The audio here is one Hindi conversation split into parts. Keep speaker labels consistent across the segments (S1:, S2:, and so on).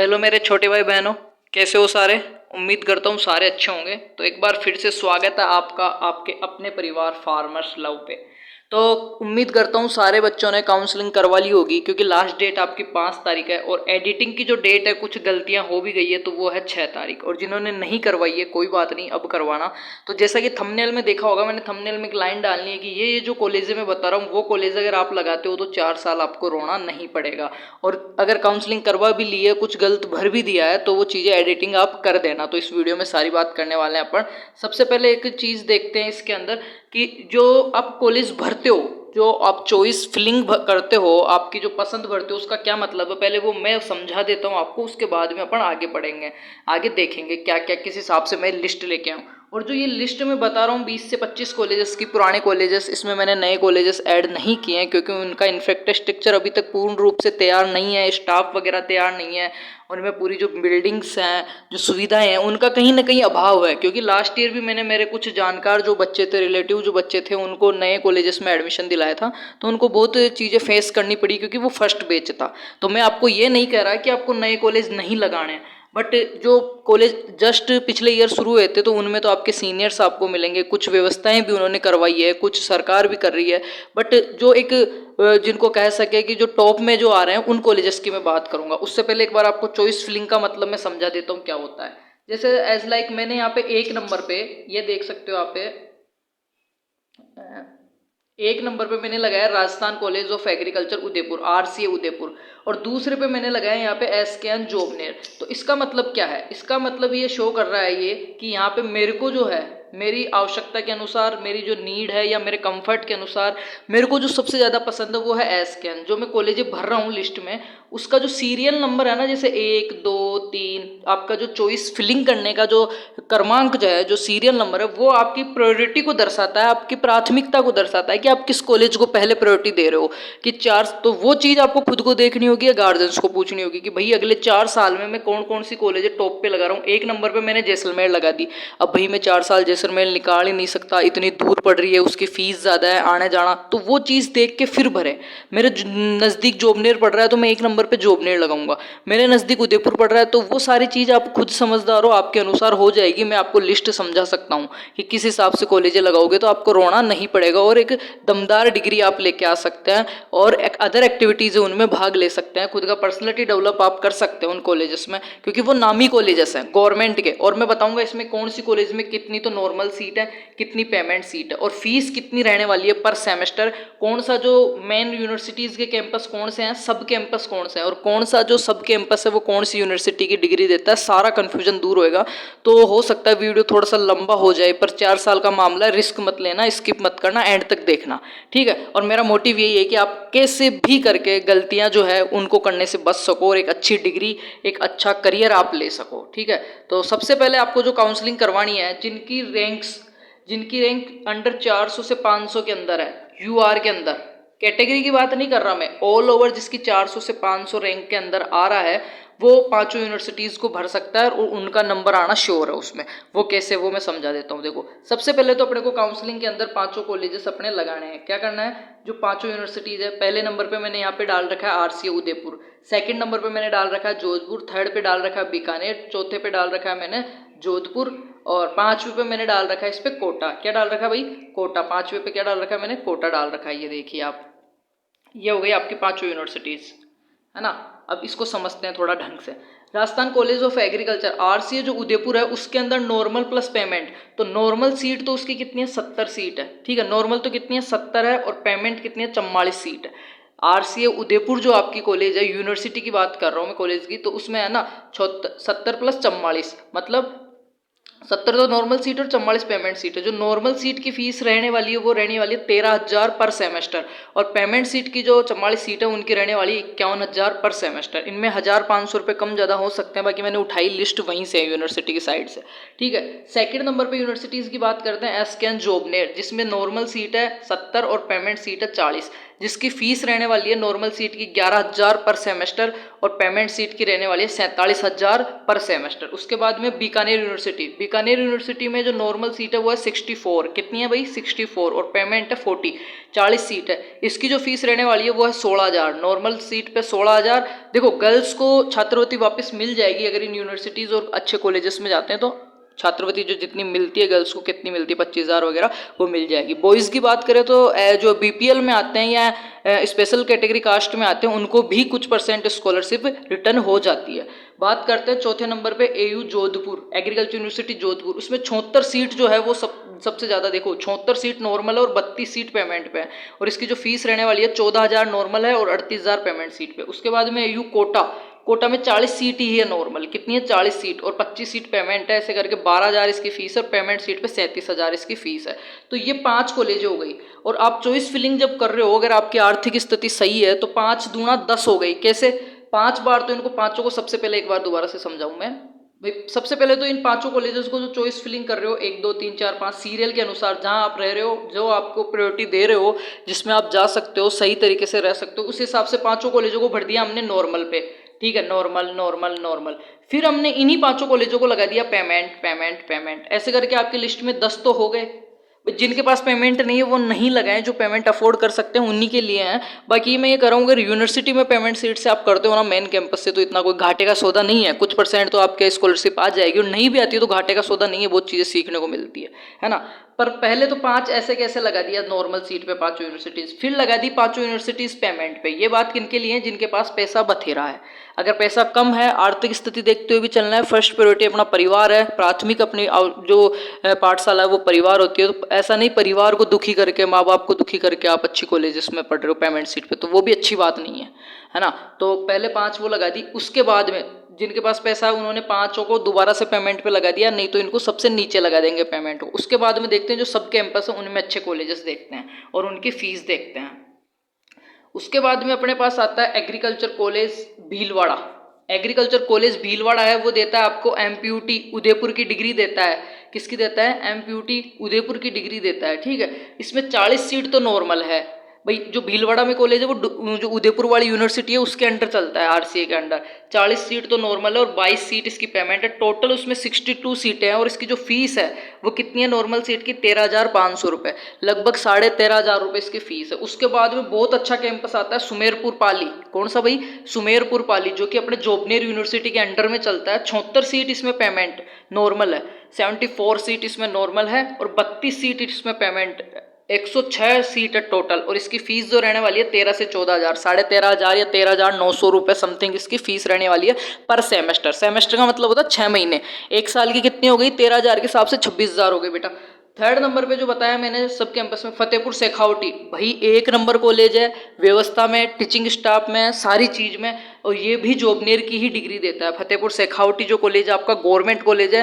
S1: हेलो मेरे छोटे भाई बहनों, कैसे हो सारे। उम्मीद करता हूँ सारे अच्छे होंगे। तो एक बार फिर से स्वागत है आपका आपके अपने परिवार फार्मर्स लव पे। तो उम्मीद करता हूँ सारे बच्चों ने काउंसलिंग करवा ली होगी, क्योंकि लास्ट डेट आपकी 5 तारीख है और एडिटिंग की जो डेट है कुछ गलतियाँ हो भी गई है, तो वो है 6 तारीख। और जिन्होंने नहीं करवाई है कोई बात नहीं, अब करवाना। तो जैसा कि थंबनेल में देखा होगा, मैंने थंबनेल में एक लाइन डालनी है कि ये जो कॉलेज मैं बता रहा हूँ वो कॉलेज अगर आप लगाते हो तो 4 साल आपको रोना नहीं पड़ेगा। और अगर काउंसलिंग करवा भी ली है, कुछ गलत भर भी दिया है, तो वो चीज़ें एडिटिंग आप कर देना। तो इस वीडियो में सारी बात करने वाले हैं अपन। सबसे पहले एक चीज़ देखते हैं इसके अंदर कि जो आप कॉलेज भरते हो, जो आप चॉइस फिलिंग करते हो, आपकी जो पसंद भरते हो, उसका क्या मतलब है पहले वो मैं समझा देता हूँ आपको। उसके बाद में अपन आगे बढ़ेंगे, आगे देखेंगे क्या क्या किस हिसाब से मैं लिस्ट लेके आऊँ। और जो ये लिस्ट में बता रहा हूँ 20 से 25 कॉलेजेस की, पुराने कॉलेजेस, इसमें मैंने नए कॉलेजेस ऐड नहीं किए हैं, क्योंकि उनका इंफ्रास्ट्रक्चर अभी तक पूर्ण रूप से तैयार नहीं है, स्टाफ वगैरह तैयार नहीं है, उनमें पूरी जो बिल्डिंग्स हैं, जो सुविधाएं हैं, उनका कहीं ना कहीं अभाव है। क्योंकि लास्ट ईयर भी मैंने मेरे कुछ जानकार जो बच्चे थे, रिलेटिव जो बच्चे थे, उनको नए कॉलेजेस में एडमिशन दिलाया था, तो उनको बहुत चीज़ें फेस करनी पड़ी, क्योंकि वो फर्स्ट बैच था। तो मैं आपको ये नहीं कह रहा कि आपको नए कॉलेज नहीं लगाने, बट जो कॉलेज जस्ट पिछले ईयर शुरू हुए थे तो उनमें तो आपके सीनियर्स आपको मिलेंगे, कुछ व्यवस्थाएं भी उन्होंने करवाई है, कुछ सरकार भी कर रही है। बट जो एक जिनको कह सके कि जो टॉप में जो आ रहे हैं उन कॉलेजेस की मैं बात करूंगा। उससे पहले एक बार आपको चॉइस फिलिंग का मतलब मैं समझा देता हूँ क्या होता है। जैसे एज लाइक मैंने यहाँ पे 1 नंबर पे, ये देख सकते हो आप पे, 1 नंबर पे मैंने लगाया Rajasthan college of agriculture Udaipur, RCA Udaipur. और दूसरे पे मैंने लगाया यहाँ पे SKN जोबनेर। तो इसका मतलब क्या है, इसका मतलब ये शो कर रहा है ये कि यहाँ पे मेरे को जो है, मेरी आवश्यकता के अनुसार, मेरी जो नीड है या मेरे कंफर्ट के अनुसार, मेरे को जो सबसे ज़्यादा पसंद है वो है SKN। जो मैं कॉलेज भर रहा हूँ लिस्ट में, उसका जो सीरियल नंबर है ना, जैसे 1 2 3, आपका जो चॉइस फिलिंग करने का जो क्रमांक जो है, जो सीरियल नंबर है, वो आपकी प्रायोरिटी को दर्शाता है, आपकी प्राथमिकता को दर्शाता है कि आप किस कॉलेज को पहले प्रायोरिटी दे रहे हो। कि 4, तो वो चीज़ आपको खुद को देखनी होगी या गार्जियंस को पूछनी होगी कि भाई अगले 4 साल में मैं कौन कौन सी कॉलेज टॉप पे लगा रहा हूँ। 1 नंबर पे मैंने जैसलमेर लगा दी। अब भाई मैं 4 साल जैसलमेर निकाल ही नहीं सकता, इतनी दूर पड़ रही है, उसकी फीस ज़्यादा है, आने जाना, तो वो चीज़ देख के फिर भरे। मेरे नज़दीक जोबनेर पड़ रहा है तो मैं 1 नंबर पे जोबनेर लगाऊंगा, मेरे नज़दीक उदयपुर पड़ रहा है, तो वो सारी चीज़ आप खुद समझदार हो, आपके अनुसार हो जाएगी। मैं आपको लिस्ट समझा सकता हूँ कि किस हिसाब से कॉलेज लगाओगे तो आपको रोना नहीं पड़ेगा, और एक दमदार डिग्री आप लेके आ सकते हैं, और एक अदर एक्टिविटीज़ है उनमें भाग ले सकते हैं, खुद का पर्सनैलिटी डेवलप आप कर सकते हैं उन कॉलेजेस में, क्योंकि वो नामी कॉलेजेस हैं गवर्नमेंट के। और मैं बताऊंगा इसमें कौन सी कॉलेज में कितनी तो नॉर्मल सीट है, कितनी पेमेंट सीट है, और फीस कितनी रहने वाली है पर सेमेस्टर, कौन सा जो मेन यूनिवर्सिटीज़ के कैंपस कौन से हैं, सब कैंपस कौन से हैं, और कौन सा जो सब कैंपस है वो कौन सी यूनिवर्सिटी की डिग्री देता है, सारा कन्फ्यूजन दूर होएगा। तो हो सकता है वीडियो थोड़ा सा लंबा हो जाए, पर 4 साल का मामला है, रिस्क मत लेना, स्किप मत करना, एंड तक देखना, ठीक है। और मेरा मोटिव यही है कि आप कैसे भी करके गलतियां जो है उनको करने से बच सको, और एक अच्छी डिग्री, एक अच्छा करियर आप ले सको, ठीक है। तो सबसे पहले आपको जो काउंसलिंग करवानी है, जिनकी रैंक अंडर 400 से 500 के अंदर है, UR के अंदर, कैटेगरी की बात नहीं कर रहा मैं, ऑल ओवर जिसकी 400 से 500 रैंक के अंदर आ रहा है, वो 5 यूनिवर्सिटीज़ को भर सकता है, और उनका नंबर आना श्योर है उसमें। वो कैसे, वो मैं समझा देता हूँ। देखो, सबसे पहले तो अपने को काउंसलिंग के अंदर 5 कॉलेजेस अपने लगाने हैं। क्या करना है, जो 5 यूनिवर्सिटीज़ है, पहले नंबर पे मैंने यहाँ पे डाल रखा है RCA उदयपुर, सेकंड नंबर पे मैंने डाल रखा है जोधपुर, थर्ड पे डाल रखा है बीकानेर, चौथे पे डाल रखा है मैंने जोधपुर, और 5वें पे मैंने डाल रखा है इस पे कोटा। क्या डाल रखा है भाई, कोटा। 5वें पे क्या डाल रखा है मैंने, कोटा डाल रखा है। ये देखिए आप, ये हो गई आपकी 5 यूनिवर्सिटीज़, है ना। अब इसको समझते हैं थोड़ा ढंग से। Rajasthan college of agriculture, RCA जो उदयपुर है, उसके अंदर नॉर्मल प्लस पेमेंट, तो नॉर्मल सीट तो उसकी कितनी है, 70 सीट है, ठीक है। नॉर्मल तो कितनी है, 70 है, और पेमेंट कितनी है, 44 सीट है। RCA उदयपुर जो आपकी कॉलेज है, यूनिवर्सिटी की बात कर रहा हूँ मैं कॉलेज की, तो उसमें है ना 70 प्लस 44, मतलब 70 तो नॉर्मल सीट और 44 पेमेंट सीट है। जो नॉर्मल सीट की फीस रहने वाली है वो रहने वाली है 13,000 पर सेमेस्टर, और पेमेंट सीट की जो 44 सीट है उनकी रहने वाली 51,000 पर सेमेस्टर। इनमें 1,500 रुपये कम ज़्यादा हो सकते हैं, बाकी मैंने उठाई लिस्ट वहीं से यूनिवर्सिटी की साइड से, ठीक है। सेकंड नंबर पे यूनिवर्सिटीज़ की बात करते हैं, SKN जोबनेर, जिसमें नॉर्मल सीट है 70 और पेमेंट सीट है 40, जिसकी फीस रहने वाली है नॉर्मल सीट की 11,000 पर सेमेस्टर, और पेमेंट सीट की रहने वाली है 47,000 पर सेमेस्टर। उसके बाद में बीकानेर बीकानेर यूनिवर्सिटी में जो नॉर्मल सीट है वो है 64, कितनी है भाई 64, और पेमेंट है 40, 40 सीट है। इसकी जो फीस रहने वाली है वो है 16,000, नॉर्मल सीट पे 16,000। देखो गर्ल्स को छात्रवृत्ति वापस मिल जाएगी अगर इन यूनिवर्सिटीज़ और अच्छे कॉलेजेस में जाते हैं, तो छात्रवृत्ति जो जितनी मिलती है गर्ल्स को, कितनी मिलती है 25,000 वगैरह, वो मिल जाएगी। बॉयज़ की बात करें तो जो बीपीएल में आते हैं या स्पेशल कैटेगरी कास्ट में आते हैं उनको भी कुछ % स्कॉलरशिप रिटर्न हो जाती है। बात करते हैं चौथे नंबर पे AU Jodhpur, agriculture university Jodhpur. उसमें 76 सीट जो है वो सबसे ज़्यादा, देखो 76 सीट नॉर्मल है और 32 सीट पेमेंट पे है, और इसकी जो फीस रहने वाली है 14,000 नॉर्मल है और 38,000 पेमेंट सीट पे। उसके बाद में एयू कोटा में 40 सीट ही है नॉर्मल, कितनी है 40 सीट और 25 सीट पेमेंट है, ऐसे करके 12,000 इसकी फीस है और पेमेंट सीट पे 37,000 इसकी फीस है। तो ये 5 कॉलेज हो गई, और आप चॉइस फिलिंग जब कर रहे हो, अगर आपकी आर्थिक स्थिति सही है तो 5 दूना 10 हो गई। कैसे 5 बार, तो इनको पांचों को सबसे पहले एक बार दोबारा से समझाऊं मैं भाई। सबसे पहले तो इन पांचों कॉलेजेस को जो चॉइस फिलिंग कर रहे हो 1 2 3 4 5 सीरियल के अनुसार, जहां आप रह रहे हो, जो आपको प्रायोरिटी दे रहे हो, जिसमें आप जा सकते हो, सही तरीके से रह सकते हो, उस हिसाब से पांचों कॉलेजों को भर दिया हमने नॉर्मल पे, ठीक है, नॉर्मल नॉर्मल नॉर्मल। फिर हमने इन्हीं पांचों कॉलेजों को लगा दिया पेमेंट पेमेंट पेमेंट, ऐसे करके आपकी लिस्ट में 10 तो हो गए। जिनके पास पेमेंट नहीं है वो नहीं लगाएं, जो पेमेंट अफोर्ड कर सकते हैं उन्हीं के लिए हैं। बाकी मैं ये कह रहा हूँ, अगर यूनिवर्सिटी में पेमेंट सीट से आप करते हो ना मेन कैंपस से, तो इतना कोई घाटे का सौदा नहीं है, कुछ % तो आपके स्कॉलरशिप आ जाएगी, और नहीं भी आती है तो घाटे का सौदा नहीं है, बहुत चीज़ें सीखने को मिलती है ना। पर पहले तो 5 ऐसे कैसे लगा दिया नॉर्मल सीट पे 5 यूनिवर्सिटीज़, फिर लगा दी 5 यूनिवर्सिटीज़ पेमेंट पे। ये बात किनके लिए है, जिनके पास पैसा बथेरा है। अगर पैसा कम है, आर्थिक स्थिति देखते हुए भी चलना है, फर्स्ट प्रायोरिटी अपना परिवार है, प्राथमिक अपनी जो पाठशाला है वो परिवार होती है, तो ऐसा नहीं परिवार को दुखी करके, माँ बाप को दुखी करके आप अच्छी कॉलेजेस में पढ़ रहे हो पेमेंट सीट पे, तो वो भी अच्छी बात नहीं है ना। तो पहले 5 वो लगा दी, उसके बाद में जिनके पास पैसा है उन्होंने 5 को दोबारा से पेमेंट पे लगा दिया, नहीं तो इनको सबसे नीचे लगा देंगे पेमेंट को। उसके बाद में देखते हैं जो सब कैंपस है उनमें अच्छे कॉलेजेस देखते हैं और उनकी फीस देखते हैं। उसके बाद में अपने पास आता है agriculture college Bhilwara. Agriculture college Bhilwara है, वो देता है आपको MPUT उदयपुर की डिग्री देता है। किसकी देता है, MPUT उदयपुर की डिग्री देता है, ठीक है। इसमें 40 सीट तो नॉर्मल है भाई। जो भीलवाड़ा में कॉलेज है वो जो उदयपुर वाली यूनिवर्सिटी है उसके अंडर चलता है, RCA के अंडर। 40 सीट तो नॉर्मल है और 22 सीट इसकी पेमेंट है। टोटल उसमें 62 सीटें हैं, और इसकी जो फीस है वो कितनी है नॉर्मल सीट की, 13,500 रुपये, लगभग 13,500 रुपये इसकी फीस है। उसके बाद में बहुत अच्छा कैंपस आता है सुमेरपुर पाली। कौन सा भाई, सुमेरपुर पाली, जो कि अपने जोबनेर यूनिवर्सिटी के अंडर में चलता है। 76 सीट इसमें पेमेंट नॉर्मल है, 74 सीट इसमें नॉर्मल है और 32 सीट इसमें पेमेंट, 106 सीट है टोटल। और इसकी फीस जो रहने वाली है 13 से 14,000, 13,500 या 13,900 रुपये समथिंग इसकी फीस रहने वाली है पर सेमेस्टर। सेमेस्टर का मतलब होता है 6 महीने, एक साल की कितनी हो गई, 13,000 के हिसाब से 26,000 हो गई बेटा। थर्ड नंबर पे जो बताया मैंने सब कैंपस में, फतेहपुर शेखावटी भाई 1 नंबर कॉलेज है, व्यवस्था में, टीचिंग स्टाफ में, सारी चीज़ में, और ये भी जोबनेर की ही डिग्री देता है। फतेहपुर शेखावटी जो कॉलेज है आपका गवर्नमेंट कॉलेज है,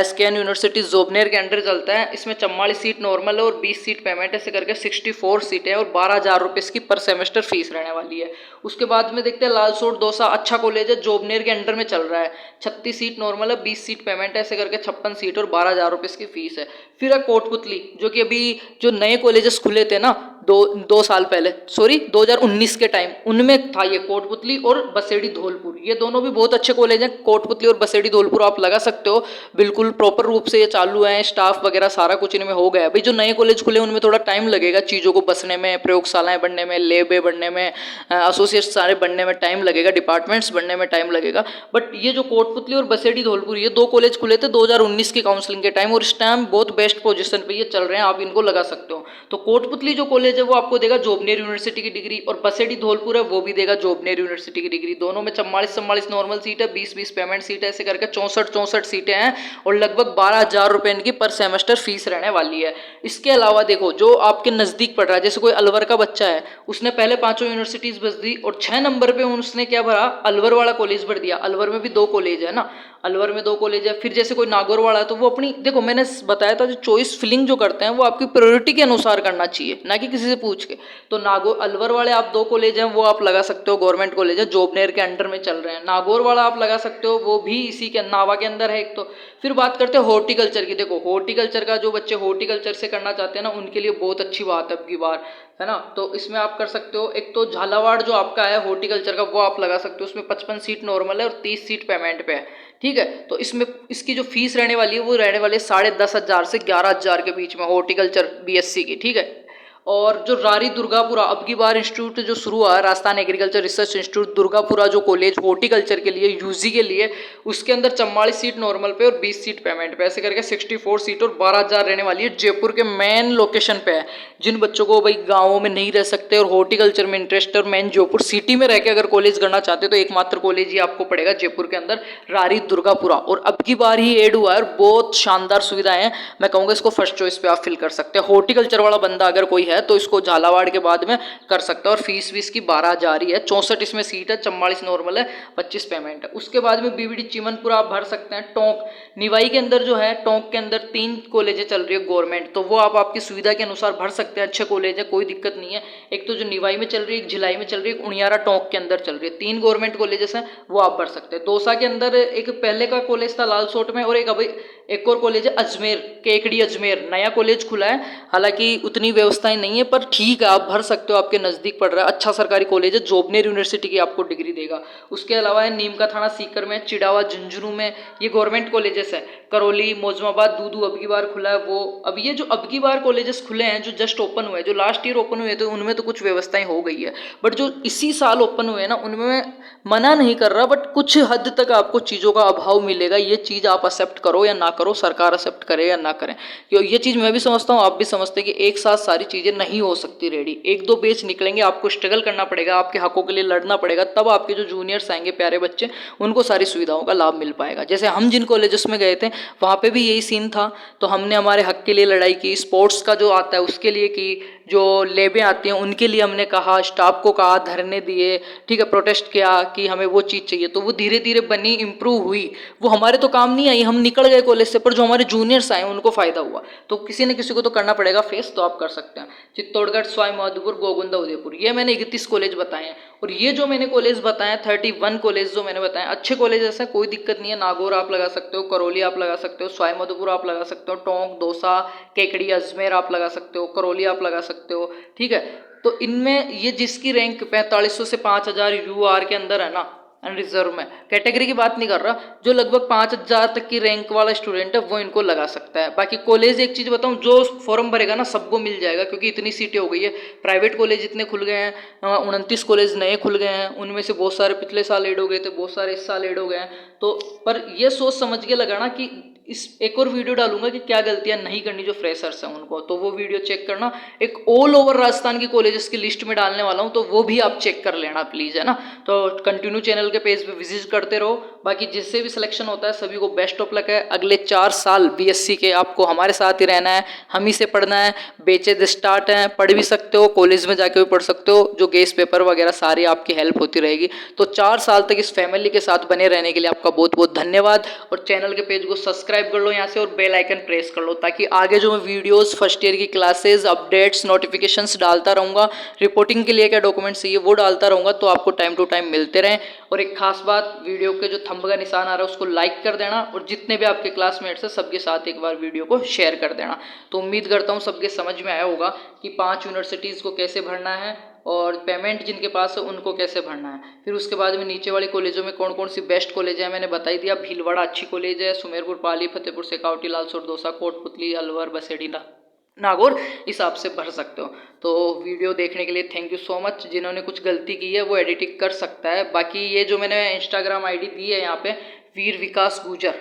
S1: SKN यूनिवर्सिटी जोबनेर के अंडर चलता है। इसमें 44 सीट नॉर्मल है और 20 सीट पेमेंट, ऐसे करके 64 सीटें और 12,000 रुपये इसकी पर सेमेस्टर फीस रहने वाली है। उसके बाद में देखते हैं लालसोट दौसा, अच्छा कॉलेज है, जोबनेर के अंडर में चल रहा है, 36 सीट नॉर्मल है, 20 सीट पेमेंट है, ऐसे करके 56 सीट और 12,000 रुपये इसकी फीस है। फिर है कोटपुतली, जो कि अभी जो नए कॉलेजेस खुले थे ना 2 साल पहले, सॉरी 2019 के टाइम, उनमें था ये कोटपुतली और बसेड़ी धौलपुर। ये दोनों भी बहुत अच्छे कॉलेज हैं, कोटपुतली और बसेड़ी धौलपुर आप लगा सकते हो, बिल्कुल प्रॉपर रूप से ये चालू हैं, स्टाफ वगैरह सारा कुछ इनमें हो गया है। भाई जो नए कॉलेज खुले उनमें थोड़ा टाइम लगेगा चीज़ों को बसने में, प्रयोगशालाएं बनने में, लैबें बनने में, एसोसिएट्स सारे बनने में टाइम लगेगा, डिपार्टमेंट्स बनने में टाइम लगेगा। बट ये जो कोटपुतली और बसेड़ी धौलपुर, ये 2 कॉलेज खुले थे 2019 की काउंसलिंग के टाइम, और इस टाइम बहुत बेस्ट पोजीशन पे ये चल रहे हैं, आप इनको लगा सकते हो। तो कोटपुतली जो कॉलेज है वो आपको देगा जोबनेर यूनिवर्सिटी की डिग्री, और बसेड़ी धौलपुर है वो भी देगा जोबनेर यूनिवर्सिटी की डिग्री। दोनों में 44 नॉर्मल सीट है, 20 पेमेंट सीट है, ऐसे करके 64 सीटें हैं और लगभग 12,000 रुपये इनकी पर सेमेस्टर फीस रहने वाली है। इसके अलावा देखो जो आपके नज़दीक पड़ रहा है, जैसे कोई अलवर का बच्चा है, उसने पहले 5 यूनिवर्सिटीज़ भर दी और 6 नंबर पे उसने क्या भरा, अलवर वाला कॉलेज भर दिया। अलवर में भी 2 कॉलेज है ना, अलवर में 2 कॉलेज है। फिर जैसे कोई नागौर वाला है तो वो अपनी, देखो मैंने बताया था जो चॉइस फिलिंग जो करते हैं वो आपकी प्रायोरिटी के अनुसार करना चाहिए, ना कि किसी से पूछ के। तो नागौर अलवर वाले आप 2 कॉलेज हैं वो आप लगा सकते हो, गवर्नमेंट कॉलेज है, जोबनेर के अंडर में चल रहे हैं। नागौर वाला आप लगा सकते हो, वो भी इसी के नावा के अंदर है एक। तो फिर बात करते हैं हॉर्टिकल्चर की। देखो हॉर्टिकल्चर का, जो बच्चे हॉर्टिकल्चर से करना चाहते हैं ना उनके लिए बहुत अच्छी बात है अब की बार, है ना। तो इसमें आप कर सकते हो, एक तो झालावाड़ जो आपका है हॉर्टिकल्चर का वो आप लगा सकते हो, उसमें 55 सीट नॉर्मल है और 30 सीट पेमेंट पे है। ठीक है। तो इसमें इसकी जो फीस रहने वाली है वो रहने वाली है 10,500 से 11,000 के बीच में, हॉर्टिकल्चर बीएससी की, ठीक है। और जो रारी दुर्गापुरा अब की बार इंस्टीट्यूट जो शुरू हुआ है, Rajasthan agriculture research institute Durgapura, जो कॉलेज हॉर्टिकल्चर के लिए यूजी के लिए, उसके अंदर 44 सीट नॉर्मल पे और 20 सीट पेमेंट पे, ऐसे करके 64 सीट और 12,000 रहने वाली है। जयपुर के मेन लोकेशन पे है। जिन बच्चों को भाई गाँवों में नहीं रह सकते और हॉर्टिकल्चर में इंटरेस्ट, और मेन जयपुर सिटी में रह के अगर कॉलेज करना चाहते तो एकमात्र कॉलेज ही आपको पड़ेगा जयपुर के अंदर, रारी दुर्गापुरा। और अब की बार ही एड हुआ है और बहुत शानदार सुविधाएं हैं। मैं कहूँगा इसको फर्स्ट चॉइस पे आप फिल कर सकते हैं। हॉर्टिकल्चर वाला बंदा अगर कोई है तो इसको झालावाड़ के बाद में कर सकता है। और फीस वीस की 12,000 ही है, 64 इसमें सीट है, 44 नॉर्मल है, 25 पेमेंट है। उसके बाद में बीबीडी चिमनपुरा आप भर सकते हैं। टोंक निवाई के अंदर जो है, टोंक के अंदर 3 कॉलेजें चल रही है गवर्नमेंट, तो वो आप आपकी सुविधा के अनुसार भर सकते हैं। अच्छे कॉलेज है, कोई दिक्कत नहीं है। एक तो जो निवाई में चल रही है, एक भिलाई में चल रही है, एक उनियारा टोंक के अंदर चल रही है। 3 गवर्नमेंट कॉलेजेस हैं, वो आप भर सकते हैं। दौसा के अंदर एक पहले का कॉलेज था लालसोट में, और एक अभी एक और कॉलेज है अजमेर, केकड़ी अजमेर, नया कॉलेज खुला है। हालांकि उतनी व्यवस्थाएं नहीं है, पर ठीक है, आप भर सकते हो, आपके नज़दीक पड़ रहा है। अच्छा सरकारी कॉलेज है, जोबनेर यूनिवर्सिटी की आपको डिग्री देगा। उसके अलावा है नीम का थाना सीकर में, चिड़ावा झुंझुनू में, ये गवर्नमेंट कॉलेजेस है। करौली, मौजमाबाद, दूदू अब की बार खुला है वो। अब ये जो अब की बार कॉलेजेस खुले हैं, जो जस्ट ओपन हुए, जो लास्ट ईयर ओपन हुए थे, उनमें तो कुछ व्यवस्थाएं हो गई है, बट जो इसी साल ओपन हुए ना, उनमें मना नहीं कर रहा, बट कुछ हद तक आपको चीज़ों का अभाव मिलेगा। ये चीज़ आप एक्सेप्ट करो या ना करो, सरकार एक्सेप्ट करे या ना करें, क्योंकि ये चीज़ मैं भी समझता हूँ, आप भी समझते हैं कि एक साथ सारी चीज़ें नहीं हो सकती रेडी। 1-2 बैच निकलेंगे, आपको स्ट्रगल करना पड़ेगा, आपके हकों के लिए लड़ना पड़ेगा, तब आपके जो जूनियर्स आएंगे, प्यारे बच्चे, उनको सारी सुविधाओं का लाभ मिल पाएगा। जैसे हम जिन कॉलेजेस में गए थे, वहाँ पे भी यही सीन था, तो हमने हमारे हक के लिए लड़ाई की, स्पोर्ट्स का जो आता है उसके लिए की, जो लेबें आती हैं उनके लिए हमने कहा, स्टाफ को कहा, धरने दिए, ठीक है, प्रोटेस्ट किया कि हमें वो चीज़ चाहिए, तो वो धीरे धीरे बनी, इंप्रूव हुई। वो हमारे तो काम नहीं आई, हम निकल गए कॉलेज से, पर जो हमारे जूनियर्स आए उनको फायदा हुआ। तो किसी न किसी को तो करना पड़ेगा फेस, तो आप कर सकते हैं। चित्तौड़गढ़, सवाई माधोपुर, गोगुंदा, उदयपुर, ये मैंने 31 कॉलेज बताए हैं। और ये जो मैंने कॉलेज बताए 31 कॉलेज जो मैंने बताए, अच्छे कॉलेज हैं, कोई दिक्कत नहीं है। नागौर आप लगा सकते हो, करौली आप लगा सकते हो, सवाई माधोपुर आप लगा सकते हो, टोंक, दौसा, केकड़ी, अजमेर आप लगा सकते हो, करौली आप लगा सकते हो, ठीक है। तो इनमें ये जिसकी रैंक 4500 से 5000 यूआर के अंदर है ना, रिजर्व में, कैटेगरी की बात नहीं कर रहा, जो लगभग 5000 तक की रैंक वाला स्टूडेंट है वो इनको लगा सकता है। बाकी कॉलेज एक चीज़ बताऊं, जो फॉर्म भरेगा ना सबको मिल जाएगा, क्योंकि इतनी सीटें हो गई है। प्राइवेट कॉलेज इतने खुल गए हैं, 29 कॉलेज नए खुल गए हैं, उनमें से बहुत सारे पिछले साल ऐड हो गए थे, बहुत सारे इस साल ऐड हो गए हैं। तो पर ये सोच समझ के लगाना कि इस एक और वीडियो डालूंगा कि क्या गलतियां नहीं करनी जो फ्रेशर्स हैं उनको, तो वो वीडियो चेक करना। एक ऑल ओवर राजस्थान की कॉलेजेस की लिस्ट में डालने वाला हूं, तो वो भी आप चेक कर लेना प्लीज़, है ना। तो कंटिन्यू चैनल के पेज पे विजिट करते रहो। बाकी जिससे भी सिलेक्शन होता है सभी को बेस्ट ऑफ लक है। अगले 4 साल बीएससी के आपको हमारे साथ ही रहना है, हम ही से पढ़ना है। बेचेज स्टार्ट हैं, पढ़ भी सकते हो, कॉलेज में जाके भी पढ़ सकते हो, जो गेस पेपर वगैरह सारी आपकी हेल्प होती रहेगी। तो 4 साल तक इस फैमिली के साथ बने रहने के लिए आपका बहुत बहुत धन्यवाद। और चैनल के पेज को सब्सक्राइब कर लो यहाँ से, और बेल आइकन प्रेस कर लो, ताकि आगे जो मैं वीडियोस, फर्स्ट ईयर की क्लासेस, अपडेट्स, नोटिफिकेशंस डालता रहूँगा, रिपोर्टिंग के लिए क्या डॉक्यूमेंट्स चाहिए वो डालता रहूँगा, तो आपको टाइम टू टाइम मिलते रहें। और एक खास बात, वीडियो के जो थंब का निशान आ रहा है उसको लाइक कर देना, और जितने भी आपके क्लासमेट्स हैं सबके साथ एक बार वीडियो को शेयर कर देना। तो उम्मीद करता हूँ सबके समझ में आया होगा कि 5 यूनिवर्सिटीज़ को कैसे भरना है, और पेमेंट जिनके पास है उनको कैसे भरना है। फिर उसके बाद में नीचे वाले कॉलेजों में कौन कौन सी बेस्ट कॉलेज है मैंने बता ही दिया। भीलवाड़ा अच्छी कॉलेज है, सुमेरपुर, पाली, फतेहपुर, शेखावटी, लालसोट, दौसा, कोटपुतली, अलवर, बसेड़ी, नागौर, हिसाब से भर सकते हो। तो वीडियो देखने के लिए थैंक यू सो मच। जिन्होंने कुछ गलती की है वो एडिटिंग कर सकता है। बाकी ये जो मैंने इंस्टाग्राम आईडी दी है यहाँ पे, वीर विकास गुजर,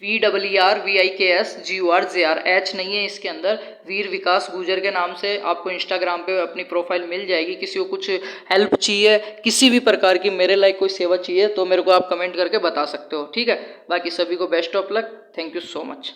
S1: VRVIKSGURJR, H नहीं है इसके अंदर, वीर विकास गुजर के नाम से आपको इंस्टाग्राम पे अपनी प्रोफाइल मिल जाएगी। किसी को कुछ हेल्प चाहिए, किसी भी प्रकार की मेरे लायक कोई सेवा चाहिए, तो मेरे को आप कमेंट करके बता सकते हो, ठीक है। बाकी सभी को best of luck, thank you so much.